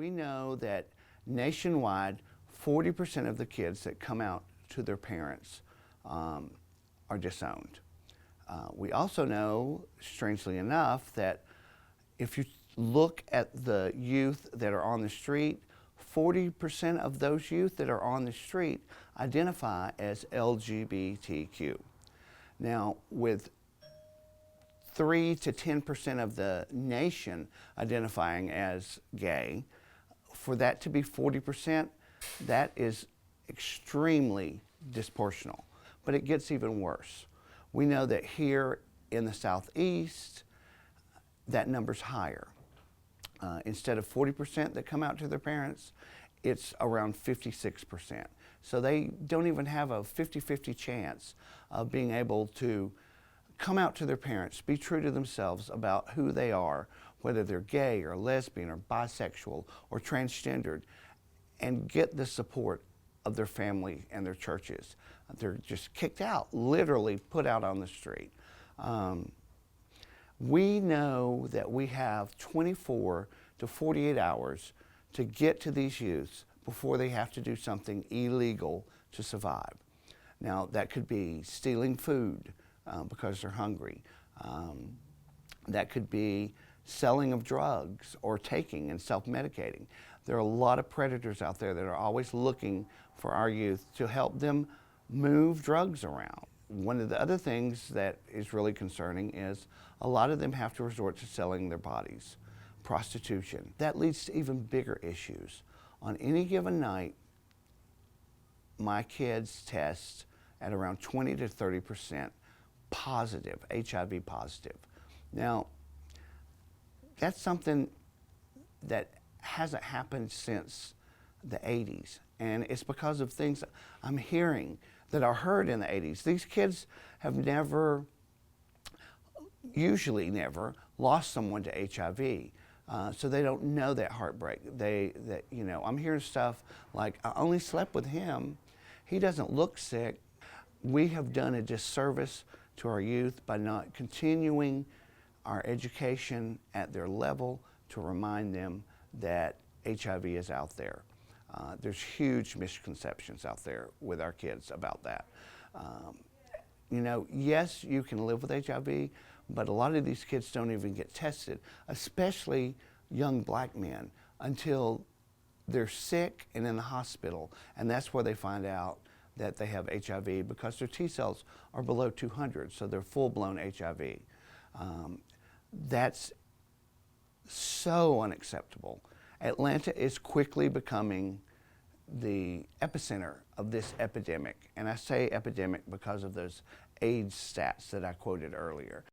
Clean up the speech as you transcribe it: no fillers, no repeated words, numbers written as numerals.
We know that nationwide, 40% of the kids that come out to their parents are disowned. We also know, strangely enough, that if you look at the youth that are on the street, 40% of those youth that are on the street identify as LGBTQ. Now, with 3 to 10% of the nation identifying as gay, for that to be 40%, that is extremely disproportional. But it gets even worse. We know that here in the Southeast, that number's higher. Instead of 40% that come out to their parents, it's around 56%. So they don't even have a 50-50 chance of being able to come out to their parents, be true to themselves about who they are, whether they're gay or lesbian or bisexual or transgendered, and get the support of their family and their churches. They're just kicked out, literally put out on the street. We know that we have 24 to 48 hours to get to these youths before they have to do something illegal to survive. Now, that could be stealing food because they're hungry. That could be selling of drugs or taking and self-medicating. There are a lot of predators out there that are always looking for our youth to help them move drugs around. One of the other things that is really concerning is a lot of them have to resort to selling their bodies, prostitution. That leads to even bigger issues. On any given night, my kids test at around 20 to 30% positive, HIV positive. Now, that's something that hasn't happened since the 80s, and it's because of things I'm hearing that are heard in the 80s. These kids have usually never lost someone to HIV, so they don't know that heartbreak. I'm hearing stuff like, I only slept with him, he doesn't look sick. We have done a disservice to our youth by not continuing our education at their level to remind them that HIV is out there. There's huge misconceptions out there with our kids about that. Yes, you can live with HIV, but a lot of these kids don't even get tested, especially young black men, until they're sick and in the hospital, and that's where they find out that they have HIV because their T cells are below 200, so they're full-blown HIV. That's so unacceptable. Atlanta is quickly becoming the epicenter of this epidemic, and I say epidemic because of those AIDS stats that I quoted earlier.